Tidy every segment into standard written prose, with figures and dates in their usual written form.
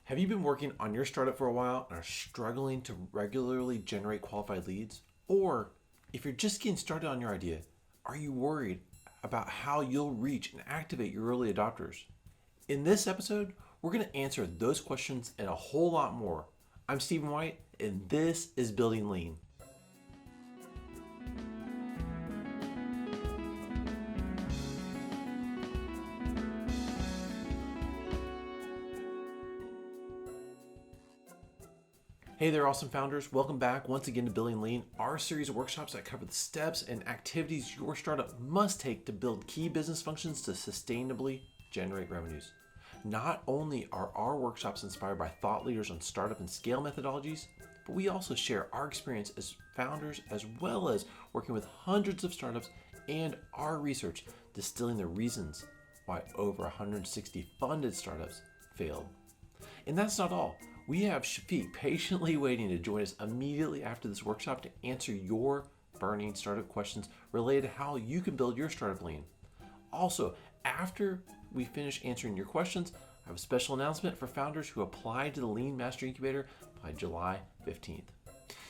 Have you been working on your startup for a while and are struggling to regularly generate qualified leads? Or if you're just getting started on your idea, are you worried about how you'll reach and activate your early adopters? In this episode, we're going to answer those questions and a whole lot more. I'm Stephen White, and this is Building Lean. Hey there, awesome founders. Welcome back once again to Building Lean, our series of workshops that cover the steps and activities your startup must take to build key business functions to sustainably generate revenues. Not only are our workshops inspired by thought leaders on startup and scale methodologies, but we also share our experience as founders as well as working with hundreds of startups and our research distilling the reasons why over 160 funded startups failed. And that's not all. We have Shafiq patiently waiting to join us immediately after this workshop to answer your burning startup questions related to how you can build your startup lean. Also, after we finish answering your questions, I have a special announcement for founders who apply to the Lean Master Incubator by July 15th.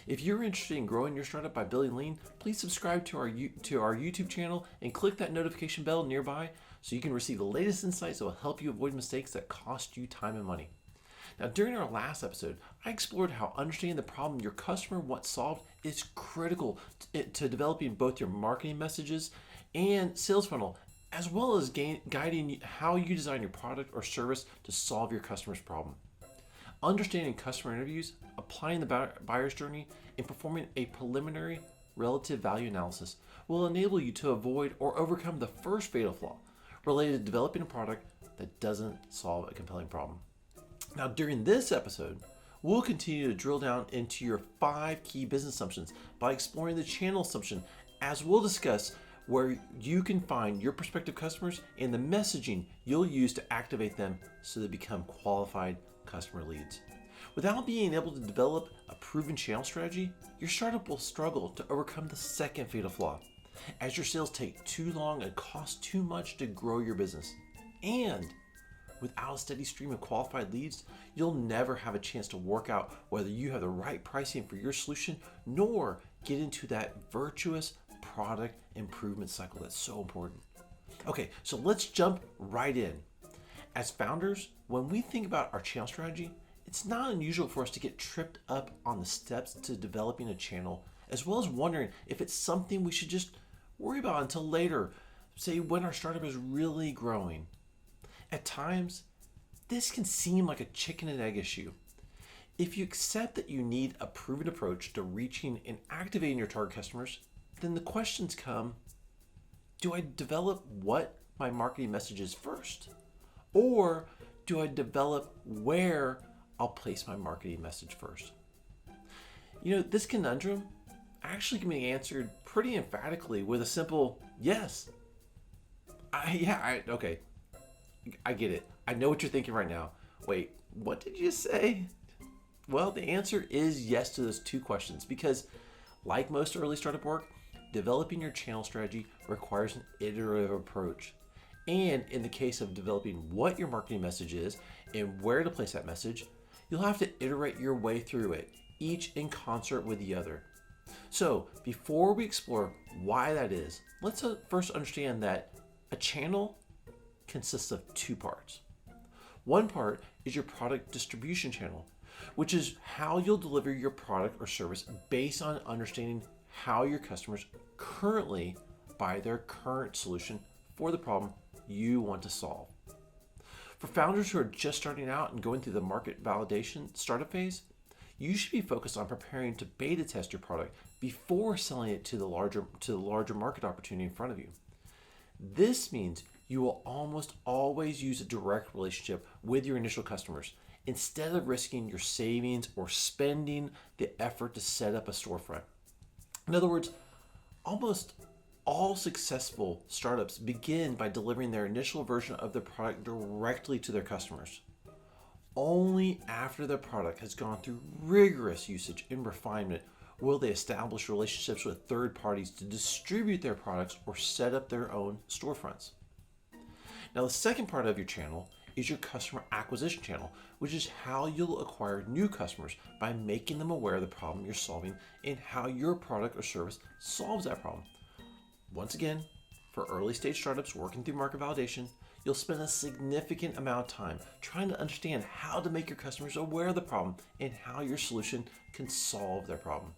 If you're interested in growing your startup by building lean, please subscribe to our YouTube channel and click that notification bell nearby so you can receive the latest insights that will help you avoid mistakes that cost you time and money. Now, during our last episode, I explored how understanding the problem your customer wants solved is critical to developing both your marketing messages and sales funnel, as well as guiding how you design your product or service to solve your customer's problem. Understanding customer interviews, applying the buyer's journey, and performing a preliminary relative value analysis will enable you to avoid or overcome the first fatal flaw related to developing a product that doesn't solve a compelling problem. Now, during this episode, we'll continue to drill down into your 5 key business assumptions by exploring the channel assumption, as we'll discuss where you can find your prospective customers and the messaging you'll use to activate them so they become qualified customer leads. Without being able to develop a proven channel strategy, your startup will struggle to overcome the second fatal flaw, as your sales take too long and cost too much to grow your business. And without a steady stream of qualified leads, you'll never have a chance to work out whether you have the right pricing for your solution, nor get into that virtuous product improvement cycle that's so important. Okay, so let's jump right in. As founders, when we think about our channel strategy, it's not unusual for us to get tripped up on the steps to developing a channel, as well as wondering if it's something we should just worry about until later, say when our startup is really growing. At times, this can seem like a chicken and egg issue. If you accept that you need a proven approach to reaching and activating your target customers, then the questions come, do I develop what my marketing message is first? Or do I develop where I'll place my marketing message first? This conundrum actually can be answered pretty emphatically with a simple yes. Okay. I get it. I know what you're thinking right now. Wait, what did you say? Well, the answer is yes to those 2 questions because, like most early startup work, developing your channel strategy requires an iterative approach. And in the case of developing what your marketing message is and where to place that message, you'll have to iterate your way through it, each in concert with the other. So, before we explore why that is, let's first understand that a channel consists of 2 parts. One part is your product distribution channel, which is how you'll deliver your product or service based on understanding how your customers currently buy their current solution for the problem you want to solve. For founders who are just starting out and going through the market validation startup phase, you should be focused on preparing to beta test your product before selling it to the larger market opportunity in front of you. This means you will almost always use a direct relationship with your initial customers instead of risking your savings or spending the effort to set up a storefront. In other words, almost all successful startups begin by delivering their initial version of their product directly to their customers. Only after their product has gone through rigorous usage and refinement will they establish relationships with third parties to distribute their products or set up their own storefronts. Now, the second part of your channel is your customer acquisition channel, which is how you'll acquire new customers by making them aware of the problem you're solving and how your product or service solves that problem. Once again, for early stage startups working through market validation, you'll spend a significant amount of time trying to understand how to make your customers aware of the problem and how your solution can solve their problem.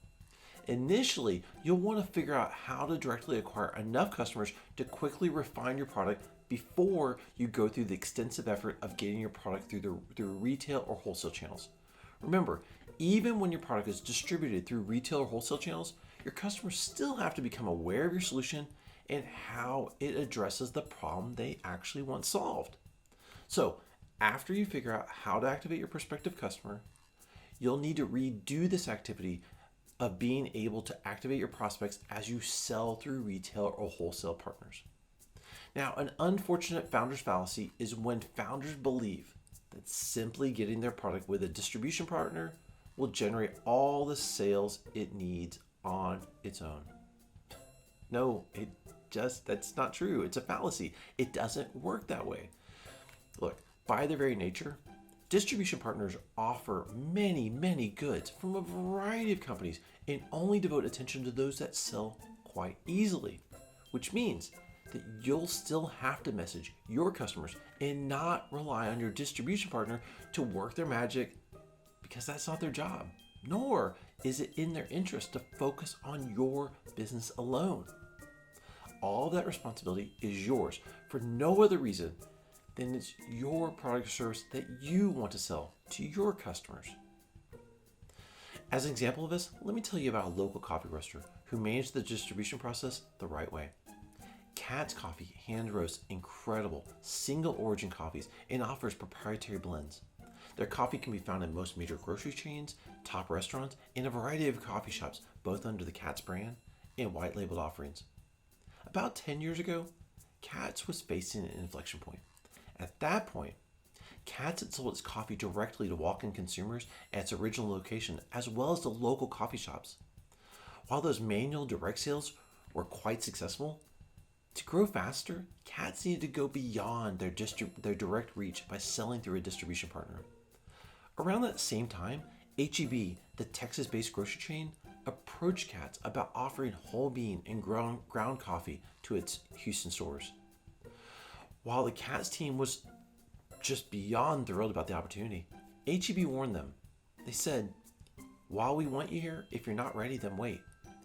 Initially, you'll want to figure out how to directly acquire enough customers to quickly refine your product before you go through the extensive effort of getting your product through retail or wholesale channels. Remember, even when your product is distributed through retail or wholesale channels, your customers still have to become aware of your solution and how it addresses the problem they actually want solved. So, after you figure out how to activate your prospective customer, you'll need to redo this activity of being able to activate your prospects as you sell through retail or wholesale partners. Now, an unfortunate founder's fallacy is when founders believe that simply getting their product with a distribution partner will generate all the sales it needs on its own. No, that's not true. It's a fallacy. It doesn't work that way. Look, by their very nature, distribution partners offer many, many goods from a variety of companies and only devote attention to those that sell quite easily, which means that you'll still have to message your customers and not rely on your distribution partner to work their magic, because that's not their job, nor is it in their interest to focus on your business alone. All of that responsibility is yours for no other reason than it's your product or service that you want to sell to your customers. As an example of this, let me tell you about a local coffee roaster who managed the distribution process the right way. Cat's Coffee hand roasts incredible single origin coffees and offers proprietary blends. Their coffee can be found in most major grocery chains, top restaurants, and a variety of coffee shops, both under the Cat's brand and white labeled offerings. About 10 years ago, Cat's was facing an inflection point. At that point, Cat's had sold its coffee directly to walk-in consumers at its original location, as well as to local coffee shops. While those manual direct sales were quite successful, to grow faster, Cat's needed to go beyond their direct reach by selling through a distribution partner. Around that same time, H-E-B, the Texas-based grocery chain, approached Cat's about offering whole bean and ground coffee to its Houston stores. While the Cat's team was just beyond thrilled about the opportunity, H-E-B warned them. They said, "While we want you here, if you're not ready, then wait.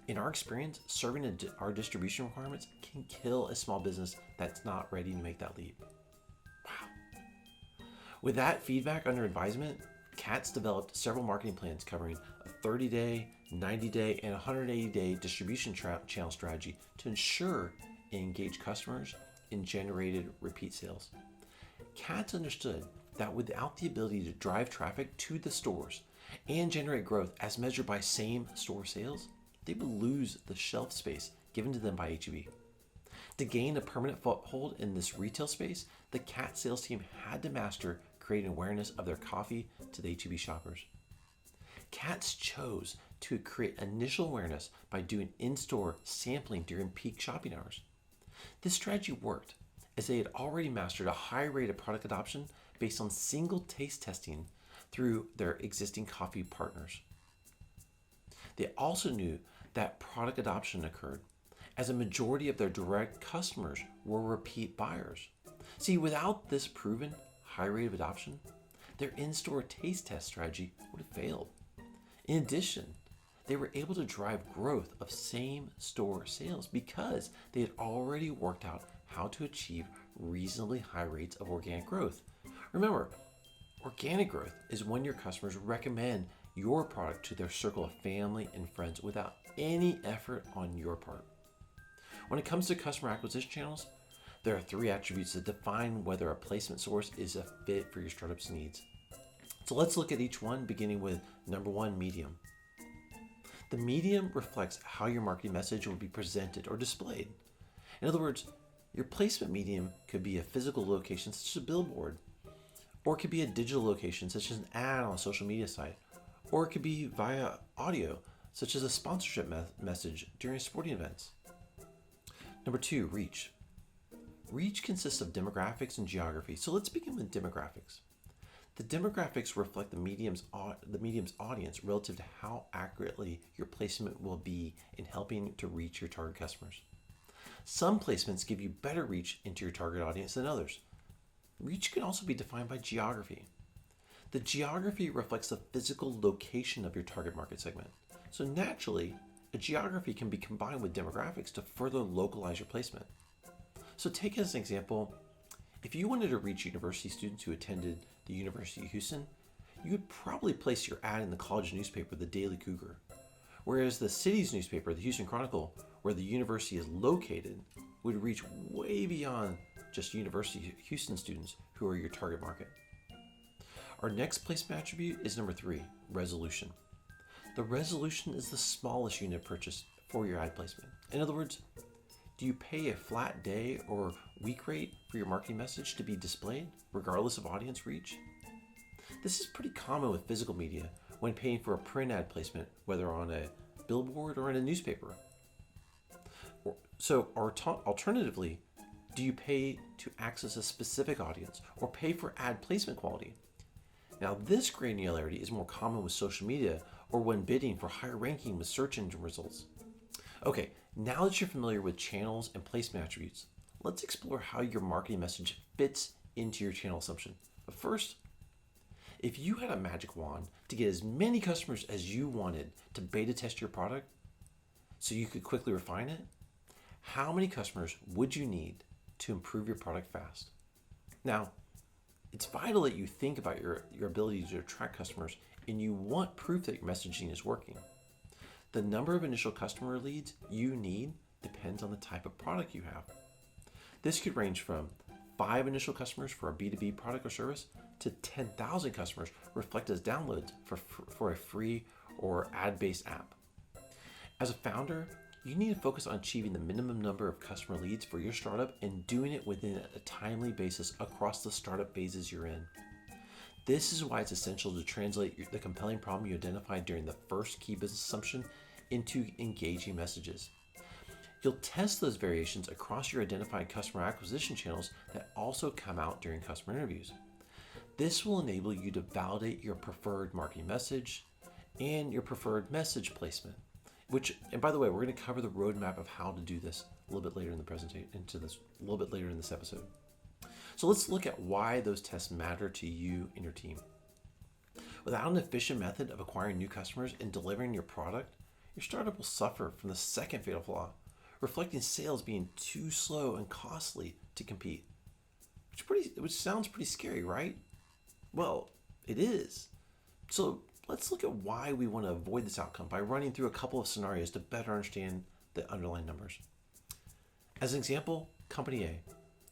In our experience, serving our distribution requirements can kill a small business that's not ready to make that leap." Wow. With that feedback under advisement, Cat's developed several marketing plans covering a 30-day, 90-day, and 180-day distribution channel strategy to ensure it engaged customers and generated repeat sales. Cat's understood that without the ability to drive traffic to the stores and generate growth as measured by same store sales, they would lose the shelf space given to them by H-E-B. To gain a permanent foothold in this retail space, the Cat sales team had to master creating awareness of their coffee to the H-E-B shoppers. Cat's chose to create initial awareness by doing in-store sampling during peak shopping hours. This strategy worked, as they had already mastered a high rate of product adoption based on single taste testing through their existing coffee partners. They also knew that product adoption occurred, as a majority of their direct customers were repeat buyers. See, without this proven high rate of adoption, their in-store taste test strategy would have failed. In addition, they were able to drive growth of same-store sales because they had already worked out how to achieve reasonably high rates of organic growth. Remember, organic growth is when your customers recommend your product to their circle of family and friends without any effort on your part. When it comes to customer acquisition channels, there are 3 attributes that define whether a placement source is a fit for your startup's needs. So let's look at each one, beginning with number 1, medium. The medium reflects how your marketing message will be presented or displayed. In other words, your placement medium could be a physical location such as a billboard, or it could be a digital location such as an ad on a social media site, or it could be via audio such as a sponsorship message during sporting events. Number 2, reach. Reach consists of demographics and geography. So let's begin with demographics. The demographics reflect the medium's audience relative to how accurately your placement will be in helping to reach your target customers. Some placements give you better reach into your target audience than others. Reach can also be defined by geography. The geography reflects the physical location of your target market segment. So naturally, a geography can be combined with demographics to further localize your placement. So take as an example, if you wanted to reach university students who attended the University of Houston, you would probably place your ad in the college newspaper, the Daily Cougar. Whereas the city's newspaper, the Houston Chronicle, where the university is located, would reach way beyond just University of Houston students who are your target market. Our next placement attribute is number 3, resolution. The resolution is the smallest unit purchase for your ad placement. In other words, do you pay a flat day or week rate for your marketing message to be displayed, regardless of audience reach? This is pretty common with physical media when paying for a print ad placement, whether on a billboard or in a newspaper. So alternatively, do you pay to access a specific audience or pay for ad placement quality? Now, this granularity is more common with social media or when bidding for higher ranking with search engine results. Okay, now that you're familiar with channels and placement attributes, let's explore how your marketing message fits into your channel assumption. But first, if you had a magic wand to get as many customers as you wanted to beta test your product so you could quickly refine it, how many customers would you need to improve your product fast? Now, it's vital that you think about your ability to attract customers and you want proof that your messaging is working. The number of initial customer leads you need depends on the type of product you have. This could range from 5 initial customers for a B2B product or service to 10,000 customers reflected as downloads for a free or ad-based app. As a founder, you need to focus on achieving the minimum number of customer leads for your startup and doing it within a timely basis across the startup phases you're in. This is why it's essential to translate the compelling problem you identified during the first key business assumption into engaging messages. You'll test those variations across your identified customer acquisition channels that also come out during customer interviews. This will enable you to validate your preferred marketing message and your preferred message placement, and by the way, we're going to cover the roadmap of how to do this a little bit later in the presentation, a little bit later in this episode. So let's look at why those tests matter to you and your team. Without an efficient method of acquiring new customers and delivering your product, your startup will suffer from the second fatal flaw, reflecting sales being too slow and costly to compete. Which sounds pretty scary, right? Well, it is. So let's look at why we want to avoid this outcome by running through a couple of scenarios to better understand the underlying numbers. As an example, Company A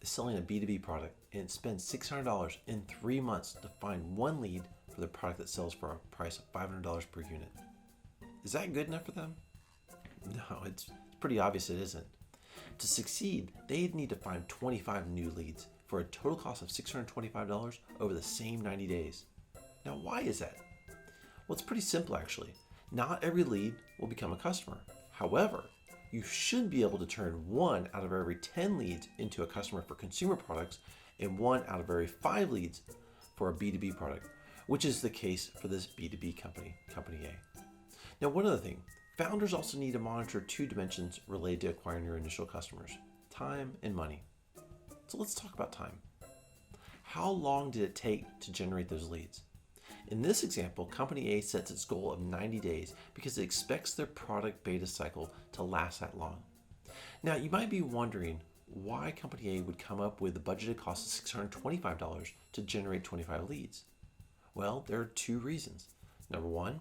is selling a B2B product and it spends $600 in 3 months to find one lead for their product that sells for a price of $500 per unit. Is that good enough for them? No, it's pretty obvious it isn't. To succeed, they'd need to find 25 new leads for a total cost of $625 over the same 90 days. Now, why is that? Well, it's pretty simple actually. Not every lead will become a customer. However, you should be able to turn 1 out of every 10 leads into a customer for consumer products and 1 out of every 5 leads for a B2B product, which is the case for this B2B company, Company A. Now, one other thing, founders also need to monitor 2 dimensions related to acquiring your initial customers, time and money. So let's talk about time. How long did it take to generate those leads? In this example, Company A sets its goal of 90 days because it expects their product beta cycle to last that long. Now, you might be wondering why Company A would come up with the budgeted cost of $625 to generate 25 leads. Well, there are 2 reasons. Number 1,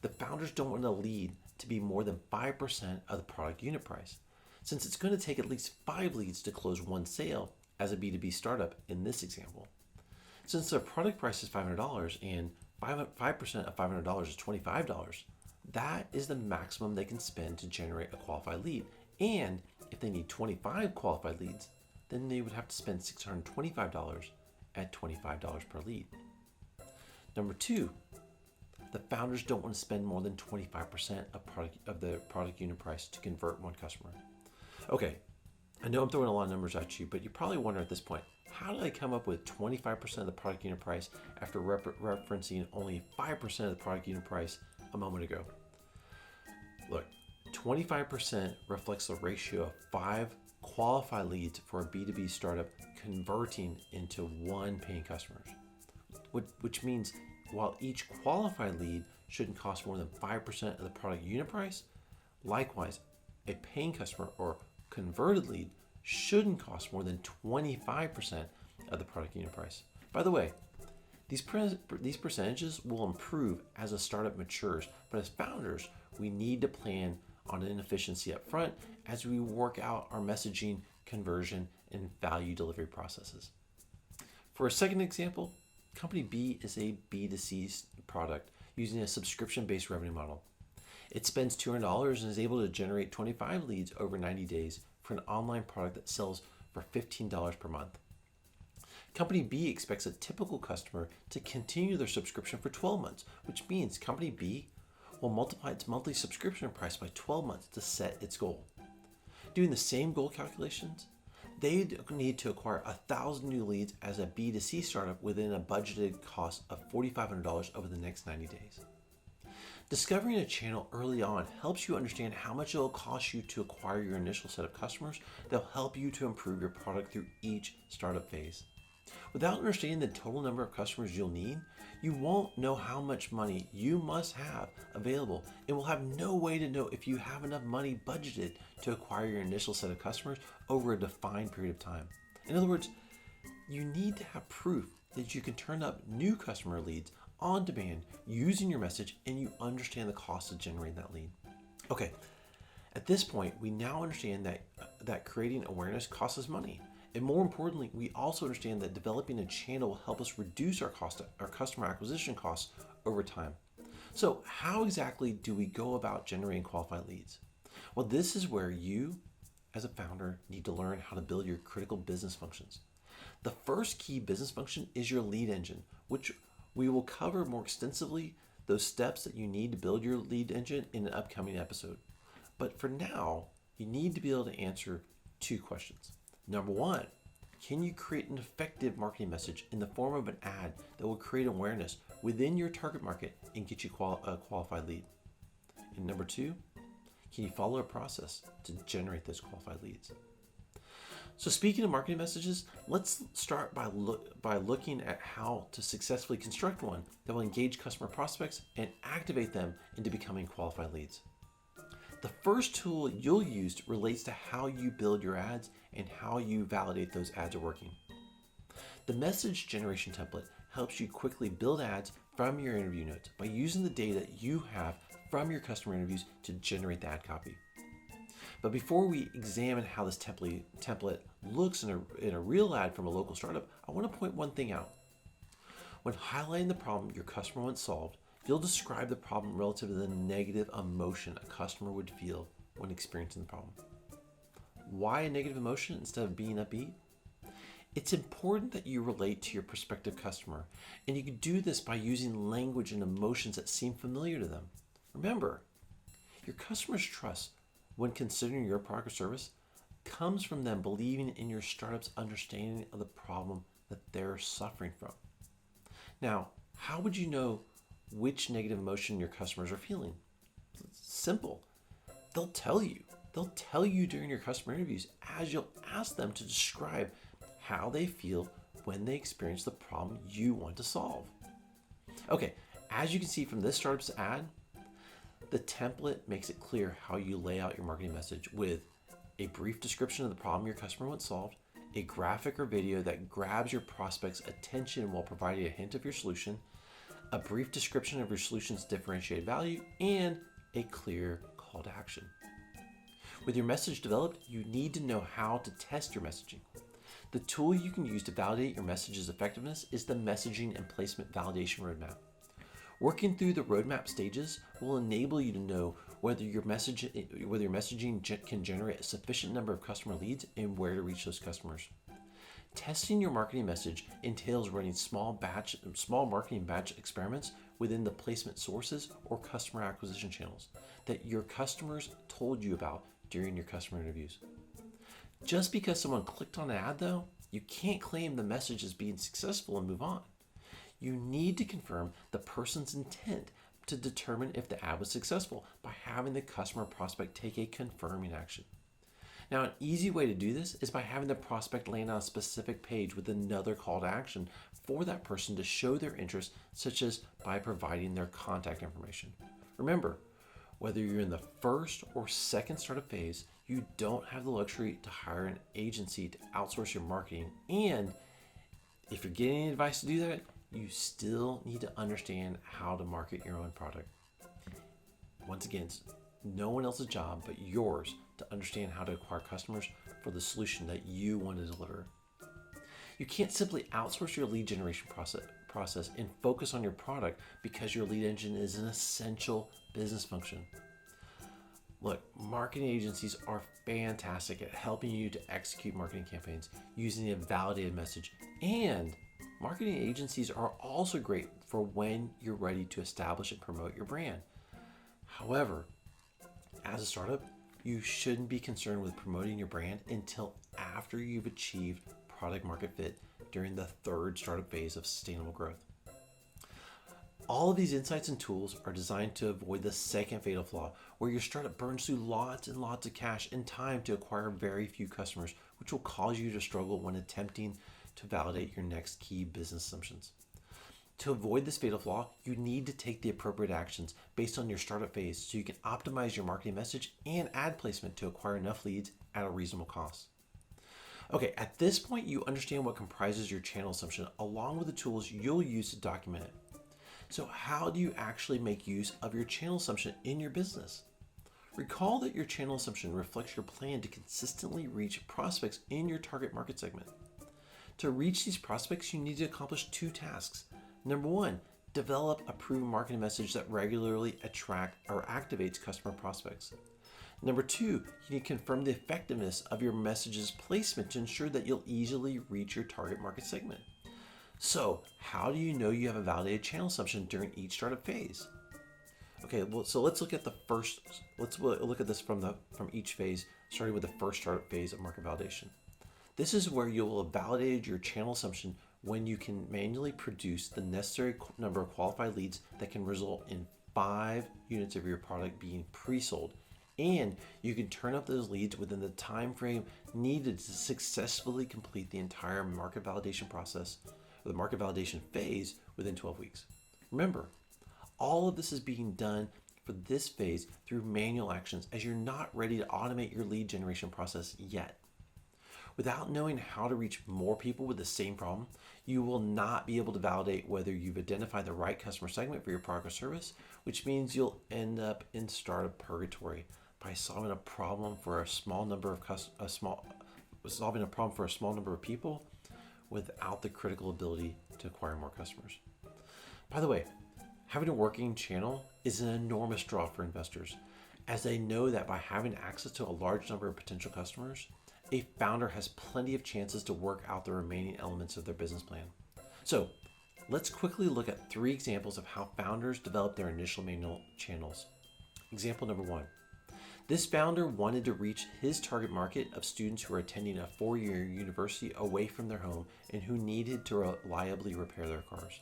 the founders don't want a lead to be more than 5% of the product unit price, since it's going to take at least 5 leads to close 1 sale as a B2B startup in this example. Since their product price is $500 and 5% of $500 is $25, that is the maximum they can spend to generate a qualified lead. And if they need 25 qualified leads, then they would have to spend $625 at $25 per lead. Number 2, the founders don't want to spend more than 25% of the product unit price to convert 1 customer. Okay, I know I'm throwing a lot of numbers at you, but you probably wonder at this point, how did I come up with 25% of the product unit price after referencing only 5% of the product unit price a moment ago? Look, 25% reflects the ratio of 5 qualified leads for a B2B startup converting into 1 paying customer, which means while each qualified lead shouldn't cost more than 5% of the product unit price, likewise, a paying customer or converted lead shouldn't cost more than 25% of the product unit price. By the way, these percentages will improve as a startup matures, but as founders, we need to plan on an efficiency up front as we work out our messaging, conversion, and value delivery processes. For a second example, Company B is a B2C product using a subscription-based revenue model. It spends $200 and is able to generate 25 leads over 90 days for an online product that sells for $15 per month. Company B expects a typical customer to continue their subscription for 12 months, which means Company B will multiply its monthly subscription price by 12 months to set its goal. Doing the same goal calculations, they need to acquire 1,000 new leads as a B2C startup within a budgeted cost of $4,500 over the next 90 days. Discovering a channel early on helps you understand how much it will cost you to acquire your initial set of customers that will help you to improve your product through each startup phase. Without understanding the total number of customers you'll need, you won't know how much money you must have available and will have no way to know if you have enough money budgeted to acquire your initial set of customers over a defined period of time. In other words, you need to have proof that you can turn up new customer leads on demand using your message and you understand the cost of generating that lead. Okay, at this point, we now understand that creating awareness costs us money. And more importantly, we also understand that developing a channel will help us reduce our customer acquisition costs over time. So how exactly do we go about generating qualified leads? Well, this is where you, as a founder, need to learn how to build your critical business functions. The first key business function is your lead engine, which we will cover more extensively those steps that you need to build your lead engine in an upcoming episode. But for now, you need to be able to answer 2 questions. Number 1, can you create an effective marketing message in the form of an ad that will create awareness within your target market and get you a qualified lead? And number 2, can you follow a process to generate those qualified leads? So speaking of marketing messages, let's start by looking at how to successfully construct one that will engage customer prospects and activate them into becoming qualified leads. The first tool you'll use relates to how you build your ads and how you validate those ads are working. The message generation template helps you quickly build ads from your interview notes by using the data you have from your customer interviews to generate the ad copy. But before we examine how this template looks in a real ad from a local startup, I want to point one thing out. When highlighting the problem your customer wants solved, you'll describe the problem relative to the negative emotion a customer would feel when experiencing the problem. Why a negative emotion instead of being upbeat? It's important that you relate to your prospective customer, and you can do this by using language and emotions that seem familiar to them. Remember, your customer's trust when considering your product or service comes from them believing in your startup's understanding of the problem that they're suffering from. Now, how would you know which negative emotion your customers are feeling? It's simple. They'll tell you. They'll tell you during your customer interviews as you'll ask them to describe how they feel when they experience the problem you want to solve. Okay, as you can see from this startup's ad, the template makes it clear how you lay out your marketing message with a brief description of the problem your customer wants solved, a graphic or video that grabs your prospect's attention while providing a hint of your solution, a brief description of your solution's differentiated value, and a clear call to action. With your message developed, you need to know how to test your messaging. The tool you can use to validate your message's effectiveness is the messaging and placement validation roadmap. Working through the roadmap stages will enable you to know whether your messaging can generate a sufficient number of customer leads and where to reach those customers. Testing your marketing message entails running small marketing batch experiments within the placement sources or customer acquisition channels that your customers told you about during your customer interviews. Just because someone clicked on an ad, though, you can't claim the message is being successful and move on. You need to confirm the person's intent to determine if the ad was successful by having the customer prospect take a confirming action. Now, an easy way to do this is by having the prospect land on a specific page with another call to action for that person to show their interest, such as by providing their contact information. Remember, whether you're in the first or second startup phase, you don't have the luxury to hire an agency to outsource your marketing. And if you're getting any advice to do that, you still need to understand how to market your own product. Once again, it's no one else's job but yours to understand how to acquire customers for the solution that you want to deliver. You can't simply outsource your lead generation process and focus on your product because your lead engine is an essential business function. Look, marketing agencies are fantastic at helping you to execute marketing campaigns using a validated message, and marketing agencies are also great for when you're ready to establish and promote your brand. However, as a startup, you shouldn't be concerned with promoting your brand until after you've achieved product market fit during the third startup phase of sustainable growth. All of these insights and tools are designed to avoid the second fatal flaw, where your startup burns through lots and lots of cash and time to acquire very few customers, which will cause you to struggle when attempting to validate your next key business assumptions. To avoid this fatal flaw, you need to take the appropriate actions based on your startup phase so you can optimize your marketing message and ad placement to acquire enough leads at a reasonable cost. Okay, at this point, you understand what comprises your channel assumption along with the tools you'll use to document it. So how do you actually make use of your channel assumption in your business? Recall that your channel assumption reflects your plan to consistently reach prospects in your target market segment. To reach these prospects, you need to accomplish two tasks. Number one, develop a proven marketing message that regularly attracts or activates customer prospects. Number two, you need to confirm the effectiveness of your message's placement to ensure that you'll easily reach your target market segment. So, how do you know you have a validated channel assumption during each startup phase? Okay, well, so let's look at this from each phase, starting with the first startup phase of market validation. This is where you will have validated your channel assumption when you can manually produce the necessary number of qualified leads that can result in 5 units of your product being pre-sold, and you can turn up those leads within the time frame needed to successfully complete the entire market validation process, or the market validation phase, within 12 weeks. Remember, all of this is being done for this phase through manual actions, as you're not ready to automate your lead generation process yet. Without knowing how to reach more people with the same problem, you will not be able to validate whether you've identified the right customer segment for your product or service, which means you'll end up in startup purgatory by solving a problem for a small number of people without the critical ability to acquire more customers. By the way, having a working channel is an enormous draw for investors, as they know that by having access to a large number of potential customers, a founder has plenty of chances to work out the remaining elements of their business plan. So let's quickly look at 3 examples of how founders develop their initial manual channels. Example number 1. This founder wanted to reach his target market of students who are attending a 4-year university away from their home and who needed to reliably repair their cars.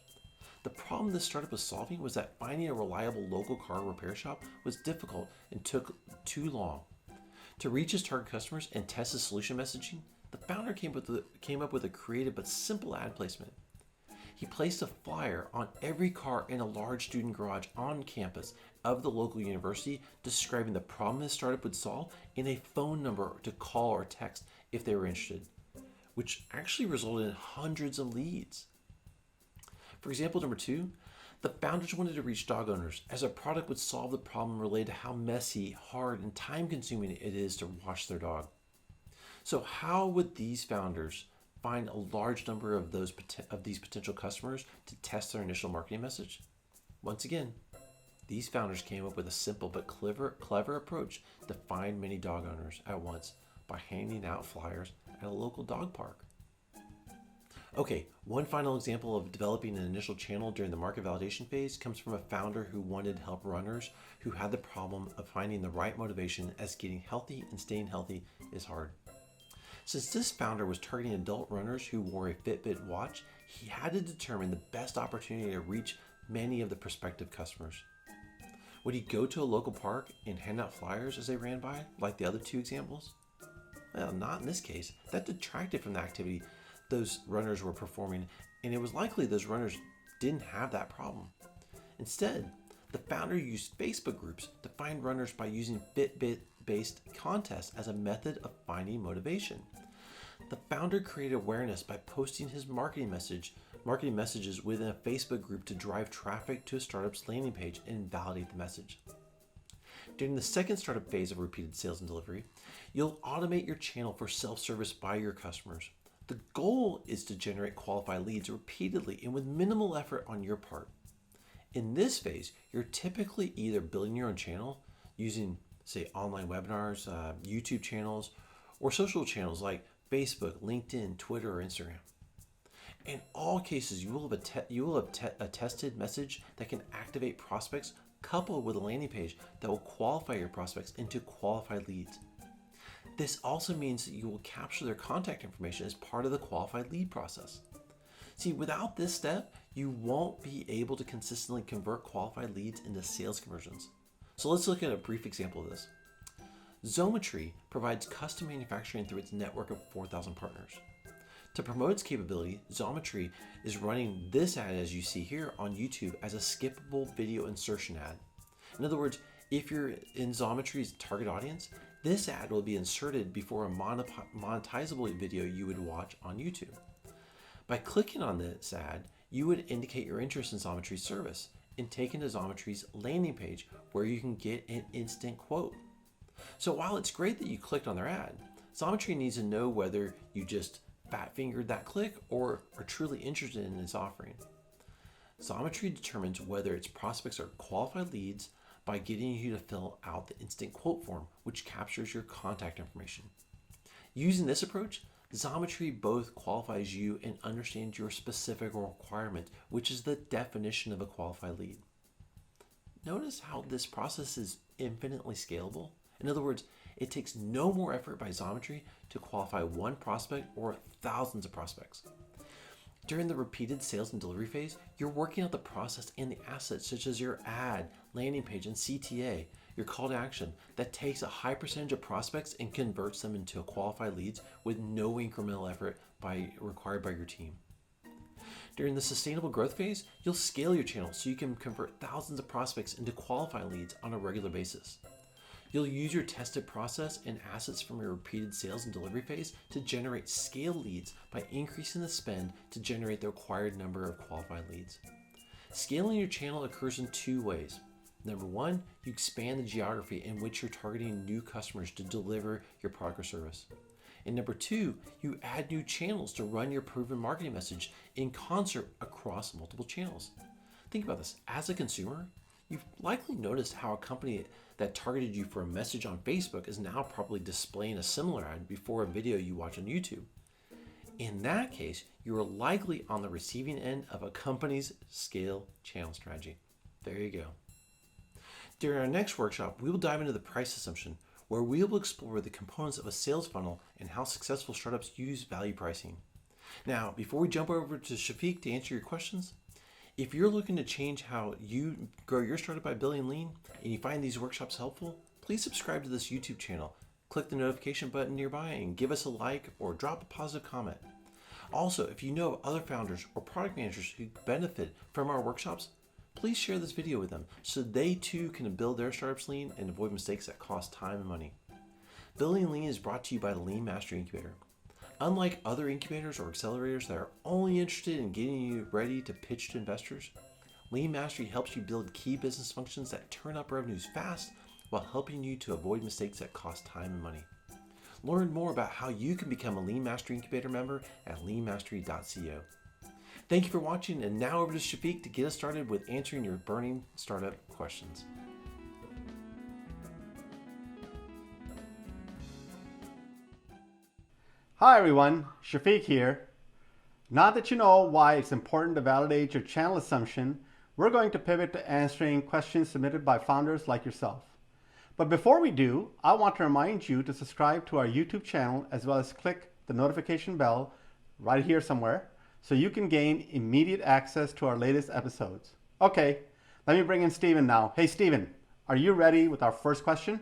The problem this startup was solving was that finding a reliable local car repair shop was difficult and took too long. To reach his target customers and test his solution messaging, the founder came up with a creative but simple ad placement. He placed a flyer on every car in a large student garage on campus of the local university describing the problem his startup would solve and a phone number to call or text if they were interested, which actually resulted in hundreds of leads. For example number 2, the founders wanted to reach dog owners, as a product would solve the problem related to how messy, hard, and time-consuming it is to wash their dog. So how would these founders find a large number of these potential customers to test their initial marketing message? Once again, these founders came up with a simple but clever approach to find many dog owners at once by handing out flyers at a local dog park. Okay, one final example of developing an initial channel during the market validation phase comes from a founder who wanted to help runners who had the problem of finding the right motivation, as getting healthy and staying healthy is hard. Since this founder was targeting adult runners who wore a Fitbit watch, he had to determine the best opportunity to reach many of the prospective customers. Would he go to a local park and hand out flyers as they ran by, like the other two examples? Well, not in this case. That detracted from the activity those runners were performing, and it was likely those runners didn't have that problem. Instead, the founder used Facebook groups to find runners by using Fitbit-based contests as a method of finding motivation. The founder created awareness by posting his marketing messages within a Facebook group to drive traffic to a startup's landing page and validate the message. During the second startup phase of repeated sales and delivery, you'll automate your channel for self-service by your customers. The goal is to generate qualified leads repeatedly and with minimal effort on your part. In this phase, you're typically either building your own channel using, say, online webinars, YouTube channels, or social channels like Facebook, LinkedIn, Twitter, or Instagram. In all cases, you will have a tested message that can activate prospects coupled with a landing page that will qualify your prospects into qualified leads. This also means that you will capture their contact information as part of the qualified lead process. See, without this step, you won't be able to consistently convert qualified leads into sales conversions. So let's look at a brief example of this. Xometry provides custom manufacturing through its network of 4,000 partners. To promote its capability, Xometry is running this ad as you see here on YouTube as a skippable video insertion ad. In other words, if you're in Xometry's target audience, this ad will be inserted before a monetizable video you would watch on YouTube. By clicking on this ad, you would indicate your interest in Xometry's service and taken to Xometry's landing page where you can get an instant quote. So while it's great that you clicked on their ad, Xometry needs to know whether you just fat-fingered that click or are truly interested in its offering. Xometry determines whether its prospects are qualified leads by getting you to fill out the instant quote form, which captures your contact information. Using this approach, Xometry both qualifies you and understands your specific requirement, which is the definition of a qualified lead. Notice how this process is infinitely scalable. In other words, it takes no more effort by Xometry to qualify one prospect or thousands of prospects. During the repeated sales and delivery phase, you're working out the process and the assets such as your ad, landing page, and CTA, your call to action, that takes a high percentage of prospects and converts them into qualified leads with no incremental effort required by your team. During the sustainable growth phase, you'll scale your channel so you can convert thousands of prospects into qualified leads on a regular basis. You'll use your tested process and assets from your repeated sales and delivery phase to generate scale leads by increasing the spend to generate the required number of qualified leads. Scaling your channel occurs in two ways. Number one, you expand the geography in which you're targeting new customers to deliver your product or service. And number two, you add new channels to run your proven marketing message in concert across multiple channels. Think about this. As a consumer, you've likely noticed how a company that targeted you for a message on Facebook is now probably displaying a similar ad before a video you watch on YouTube. In that case, you are likely on the receiving end of a company's scale channel strategy. There you go. During our next workshop, we will dive into the price assumption, where we will explore the components of a sales funnel and how successful startups use value pricing. Now, before we jump over to Shafiq to answer your questions, if you're looking to change how you grow your startup by building lean and you find these workshops helpful, please subscribe to this YouTube channel, click the notification button nearby and give us a like or drop a positive comment. Also, if you know of other founders or product managers who benefit from our workshops, please share this video with them so they too can build their startups lean and avoid mistakes that cost time and money. Building Lean is brought to you by the Lean Mastery Incubator. Unlike other incubators or accelerators that are only interested in getting you ready to pitch to investors, Lean Mastery helps you build key business functions that turn up revenues fast while helping you to avoid mistakes that cost time and money. Learn more about how you can become a Lean Mastery Incubator member at leanmastery.co. Thank you for watching, and now over to Shafiq to get us started with answering your burning startup questions. Hi everyone, Shafiq here. Now that you know why it's important to validate your channel assumption, we're going to pivot to answering questions submitted by founders like yourself. But before we do, I want to remind you to subscribe to our YouTube channel as well as click the notification bell right here somewhere so you can gain immediate access to our latest episodes. Okay, let me bring in Steven now. Hey Steven, are you ready with our first question?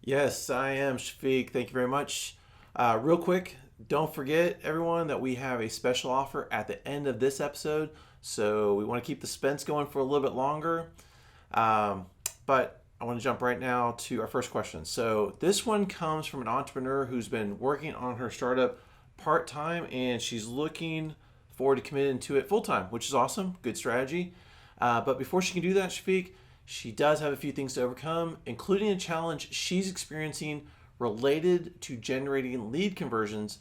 Yes, I am, Shafiq. Thank you very much. Real quick, don't forget, everyone, that we have a special offer at the end of this episode. So we want to keep the suspense going for a little bit longer. But I want to jump right now to our first question. So this one comes from an entrepreneur who's been working on her startup part-time, and she's looking forward to committing to it full-time, which is awesome. Good strategy. But before she can do that, Shafiq, she does have a few things to overcome, including a challenge she's experiencing related to generating lead conversions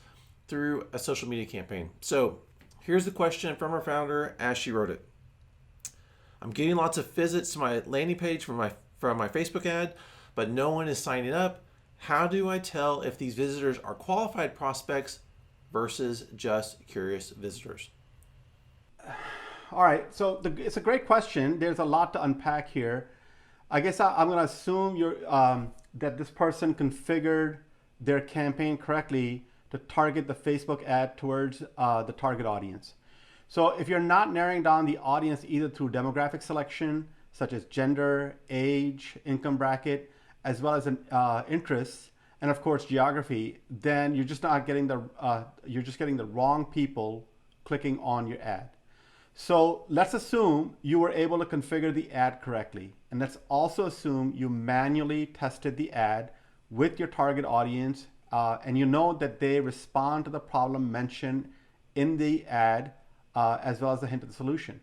through a social media campaign. So here's the question from our founder as she wrote it. I'm getting lots of visits to my landing page from my Facebook ad, but no one is signing up. How do I tell if these visitors are qualified prospects versus just curious visitors? All right, so it's a great question. There's a lot to unpack here. I guess I'm going to assume that this person configured their campaign correctly to target the Facebook ad towards the target audience. So if you're not narrowing down the audience either through demographic selection, such as gender, age, income bracket, as well as interests, and of course geography, then you're just not getting you're just getting the wrong people clicking on your ad. So let's assume you were able to configure the ad correctly. And let's also assume you manually tested the ad with your target audience and you know that they respond to the problem mentioned in the ad as well as the hint of the solution.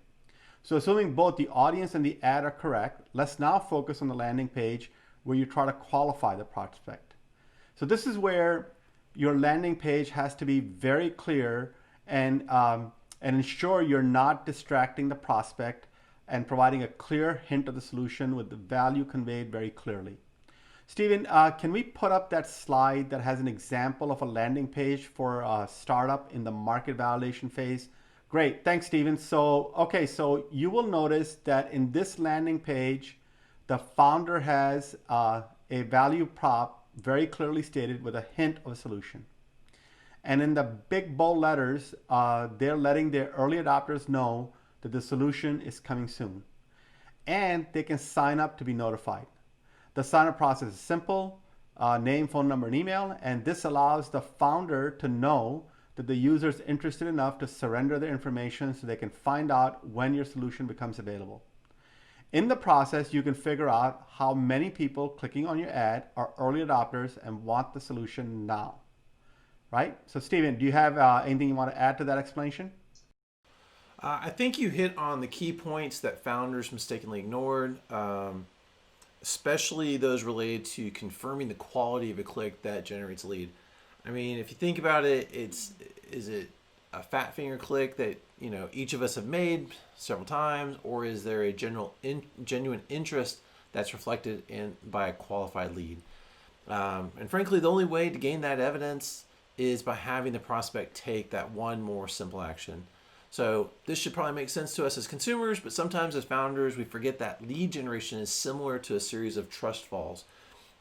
So assuming both the audience and the ad are correct, let's now focus on the landing page where you try to qualify the prospect. So this is where your landing page has to be very clear and ensure you're not distracting the prospect and providing a clear hint of the solution with the value conveyed very clearly. Steven, can we put up that slide that has an example of a landing page for a startup in the market validation phase? Great, thanks, Steven. So you will notice that in this landing page, the founder has a value prop very clearly stated with a hint of a solution. And in the big bold letters, they're letting their early adopters know that the solution is coming soon. And they can sign up to be notified. The sign up process is simple, name, phone number, and email. And this allows the founder to know that the user is interested enough to surrender their information so they can find out when your solution becomes available. In the process, you can figure out how many people clicking on your ad are early adopters and want the solution now. Right? So Steven, do you have anything you want to add to that explanation? I think you hit on the key points that founders mistakenly ignored, especially those related to confirming the quality of a click that generates a lead. I mean, if you think about it, is it a fat finger click that each of us have made several times, or is there a genuine interest that's reflected by a qualified lead? And frankly, the only way to gain that evidence is by having the prospect take that one more simple action. So this should probably make sense to us as consumers, but sometimes as founders, we forget that lead generation is similar to a series of trust falls.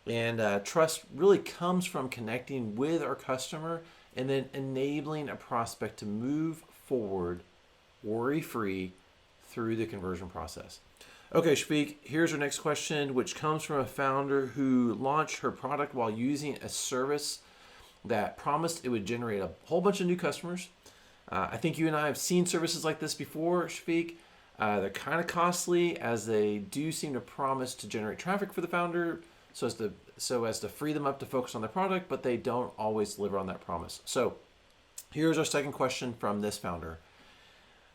And trust really comes from connecting with our customer and then enabling a prospect to move forward worry-free through the conversion process. Okay, Shafiq, here's our next question, which comes from a founder who launched her product while using a service that promised it would generate a whole bunch of new customers. I think you and I have seen services like this before, Shafiq. They're kind of costly, as they do seem to promise to generate traffic for the founder so as to free them up to focus on their product, but they don't always deliver on that promise. So here's our second question from this founder.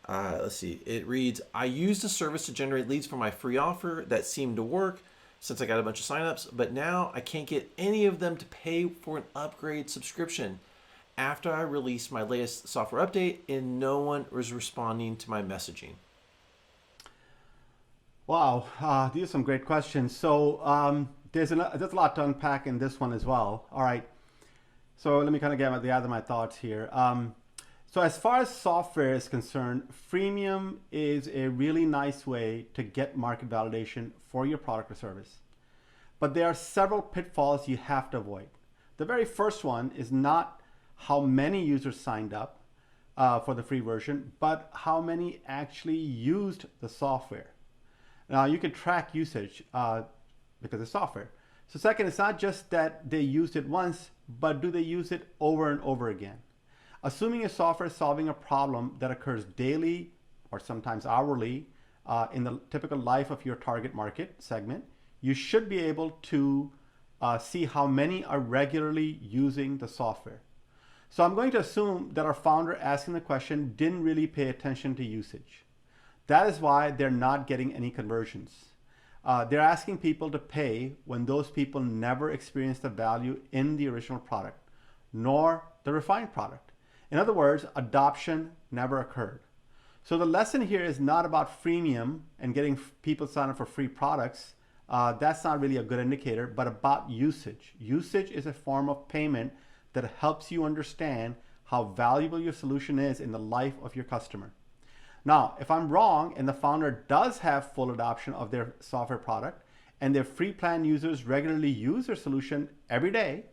Let's see. It reads, I used a service to generate leads for my free offer that seemed to work since I got a bunch of signups, but now I can't get any of them to pay for an upgrade subscription after I released my latest software update, and no one was responding to my messaging. Wow, these are some great questions. So there's a lot to unpack in this one as well. All right, so let me kind of gather my thoughts here. So as far as software is concerned, freemium is a really nice way to get market validation for your product or service. But there are several pitfalls you have to avoid. The very first one is not how many users signed up for the free version, but how many actually used the software. Now you can track usage because it's software. So second, it's not just that they used it once, but do they use it over and over again? Assuming your software is solving a problem that occurs daily or sometimes hourly in the typical life of your target market segment, you should be able to see how many are regularly using the software. So I'm going to assume that our founder asking the question didn't really pay attention to usage. That is why they're not getting any conversions. They're asking people to pay when those people never experienced the value in the original product, nor the refined product. In other words, adoption never occurred. So the lesson here is not about freemium and getting people signed up for free products. That's not really a good indicator, but about usage. Usage is a form of payment that helps you understand how valuable your solution is in the life of your customer. Now, if I'm wrong and the founder does have full adoption of their software product and their free plan users regularly use their solution every day,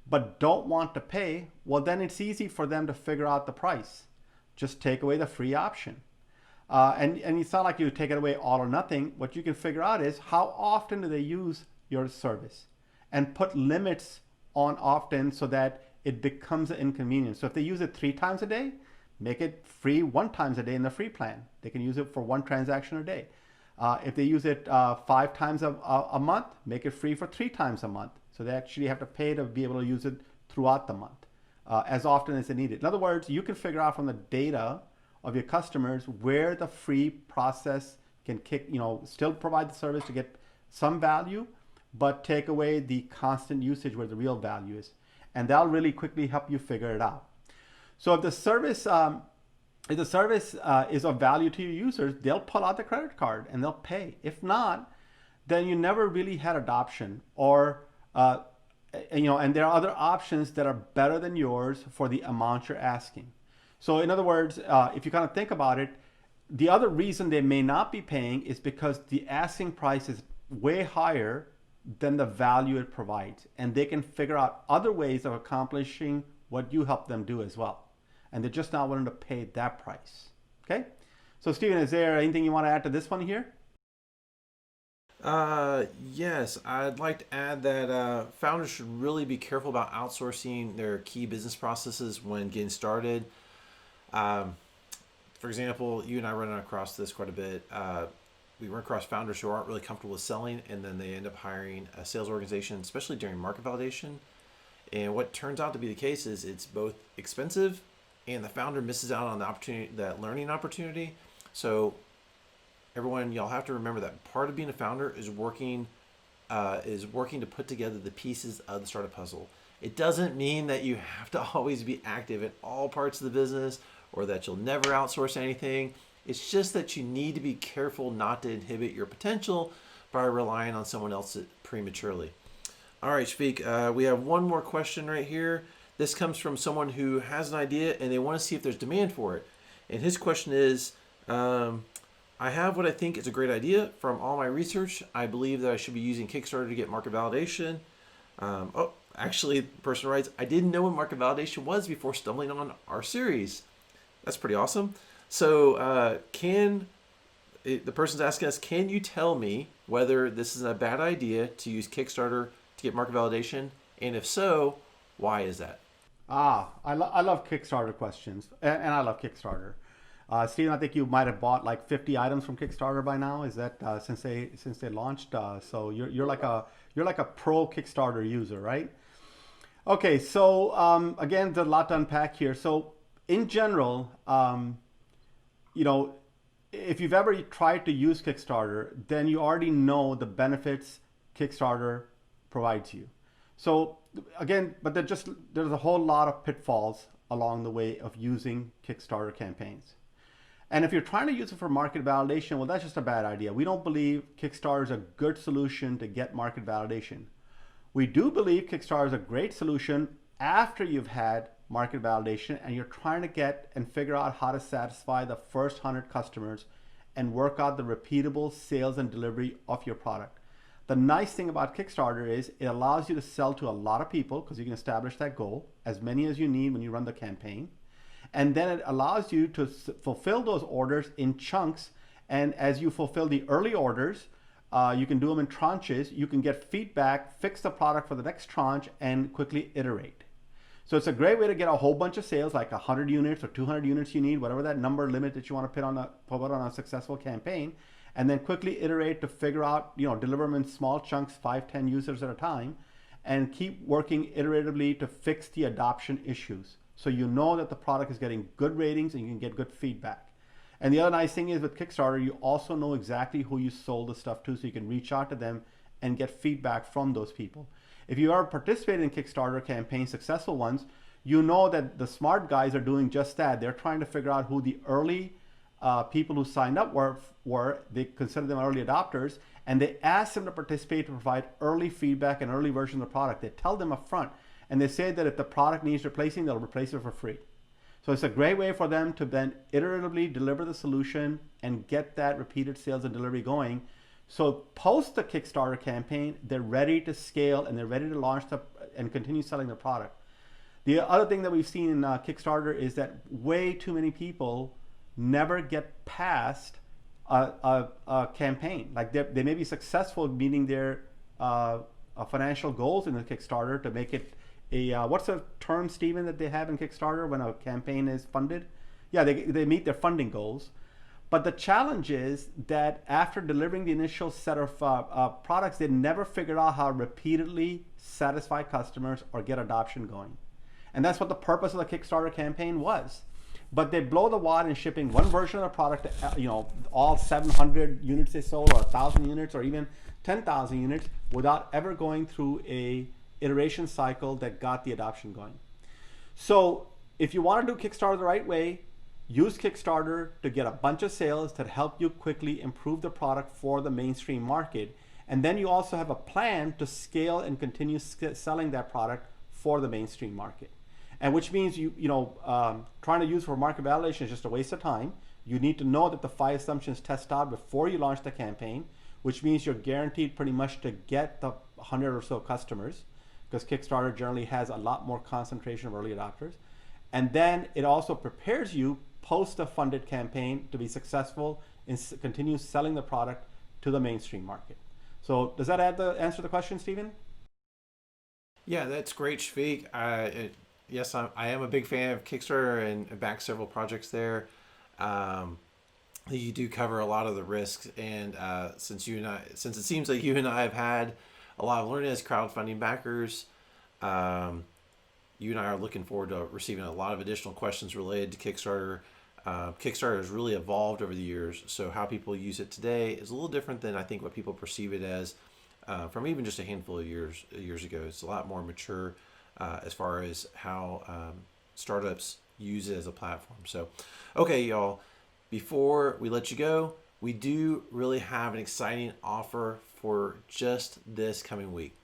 but don't want to pay, well, then it's easy for them to figure out the price. Just take away the free option. And it's not like you take it away all or nothing. What you can figure out is how often do they use your service, and put limits on often so that it becomes an inconvenience. So if they use it 3 times a day, make it free 1 time a day in the free plan. They can use it for 1 transaction a day. If they use it 5 times a month, make it free for 3 times a month. So they actually have to pay to be able to use it throughout the month, as often as they need it. In other words, you can figure out from the data of your customers where the free process can still provide the service to get some value, but take away the constant usage where the real value is. And that'll really quickly help you figure it out. So if the service is of value to your users, they'll pull out the credit card and they'll pay. If not, then you never really had adoption, or and there are other options that are better than yours for the amount you're asking. So in other words, if you kind of think about it, the other reason they may not be paying is because the asking price is way higher than the value it provides. And they can figure out other ways of accomplishing what you help them do as well. And they're just not willing to pay that price. Okay? So Stephen, is there anything you want to add to this one here? Yes, I'd like to add that founders should really be careful about outsourcing their key business processes when getting started. For example, you and I run across this quite a bit. We run across founders who aren't really comfortable with selling, and then they end up hiring a sales organization, especially during market validation. And what turns out to be the case is it's both expensive, and the founder misses out on the opportunity, that learning opportunity. So everyone, y'all have to remember that part of being a founder is working to put together the pieces of the startup puzzle. It doesn't mean that you have to always be active in all parts of the business, or that you'll never outsource anything. It's just that you need to be careful not to inhibit your potential by relying on someone else prematurely. All right, Shafiq, we have one more question right here. This comes from someone who has an idea and they want to see if there's demand for it. And his question is, I have what I think is a great idea. From all my research, I believe that I should be using Kickstarter to get market validation. Actually, the person writes, I didn't know what market validation was before stumbling on our series. That's pretty awesome. So the person's asking us, can you tell me whether this is a bad idea to use Kickstarter to get market validation? And if so, why is that? I love Kickstarter questions, and I love Kickstarter. Steven, I think you might have bought like 50 items from Kickstarter by now. Is that since they launched? So you're like a pro Kickstarter user, right? Okay, so again, there's a lot to unpack here. So in general, if you've ever tried to use Kickstarter, then you already know the benefits Kickstarter provides you. So again, but there's a whole lot of pitfalls along the way of using Kickstarter campaigns. And if you're trying to use it for market validation, well, that's just a bad idea. We don't believe Kickstarter is a good solution to get market validation. We do believe Kickstarter is a great solution after you've had market validation and you're trying to get and figure out how to satisfy the first 100 customers and work out the repeatable sales and delivery of your product. The nice thing about Kickstarter is it allows you to sell to a lot of people because you can establish that goal, as many as you need when you run the campaign. And then it allows you to fulfill those orders in chunks. And as you fulfill the early orders, you can do them in tranches. You can get feedback, fix the product for the next tranche, and quickly iterate. So it's a great way to get a whole bunch of sales, like 100 units or 200 units you need, whatever that number limit that you want to put on a successful campaign, and then quickly iterate to figure out, deliver them in small chunks, 5, 10 users at a time, and keep working iteratively to fix the adoption issues. So you know that the product is getting good ratings and you can get good feedback. And the other nice thing is with Kickstarter, you also know exactly who you sold the stuff to, so you can reach out to them and get feedback from those people. If you are participating in Kickstarter campaigns, successful ones, you know that the smart guys are doing just that. They're trying to figure out who the early people who signed up were. They consider them early adopters, and they ask them to participate to provide early feedback and early version of the product. They tell them up front, and they say that if the product needs replacing, they'll replace it for free. So it's a great way for them to then iteratively deliver the solution and get that repeated sales and delivery going. So post the Kickstarter campaign, they're ready to scale and they're ready to launch and continue selling their product. The other thing that we've seen in Kickstarter is that way too many people never get past a campaign. Like they may be successful meeting their financial goals in the Kickstarter to make it what's the term, Stephen, that they have in Kickstarter when a campaign is funded? Yeah, they meet their funding goals. But the challenge is that after delivering the initial set of products, they never figured out how to repeatedly satisfy customers or get adoption going. And that's what the purpose of the Kickstarter campaign was. But they blow the wad in shipping one version of the product to all 700 units they sold, or 1,000 units, or even 10,000 units, without ever going through a iteration cycle that got the adoption going. So if you want to do Kickstarter the right way, use Kickstarter to get a bunch of sales that help you quickly improve the product for the mainstream market. And then you also have a plan to scale and continue selling that product for the mainstream market. And which means trying to use for market validation is just a waste of time. You need to know that the 5 assumptions test out before you launch the campaign, which means you're guaranteed pretty much to get the 100 or so customers, because Kickstarter generally has a lot more concentration of early adopters. And then it also prepares you post a funded campaign to be successful and continue selling the product to the mainstream market. So does that answer the question, Stephen? Yeah, that's great, Shafiq. Yes, I am a big fan of Kickstarter and back several projects there. You do cover a lot of the risks, and since it seems like you and I have had a lot of learning as crowdfunding backers, you and I are looking forward to receiving a lot of additional questions related to Kickstarter. Kickstarter has really evolved over the years, so how people use it today is a little different than I think what people perceive it as from even just a handful of years ago. It's a lot more mature as far as how startups use it as a platform. So, okay, y'all, before we let you go, we do really have an exciting offer for just this coming week.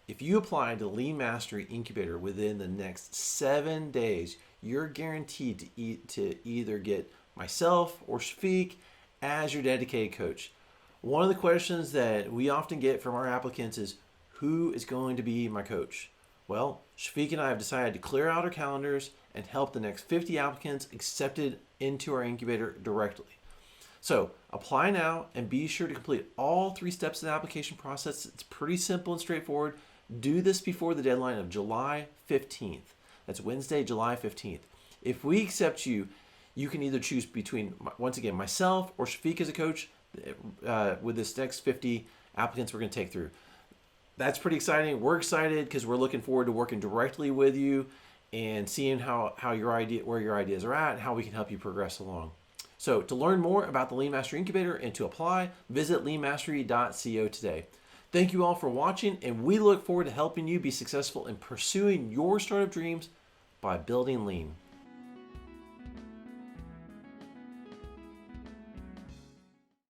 If you apply to Lean Mastery Incubator within the next 7 days, you're guaranteed to either get myself or Shafiq as your dedicated coach. One of the questions that we often get from our applicants is, who is going to be my coach? Well, Shafiq and I have decided to clear out our calendars and help the next 50 applicants accepted into our incubator directly. So apply now and be sure to complete all 3 steps of the application process. It's pretty simple and straightforward. Do this before the deadline of July 15th. That's Wednesday, July 15th. If we accept you, you can either choose between, once again, myself or Shafiq as a coach with this next 50 applicants we're going to take through. That's pretty exciting. We're excited because we're looking forward to working directly with you and seeing where your ideas are at and how we can help you progress along. So to learn more about the Lean Mastery Incubator and to apply, visit leanmastery.co today. Thank you all for watching, and we look forward to helping you be successful in pursuing your startup dreams by building lean.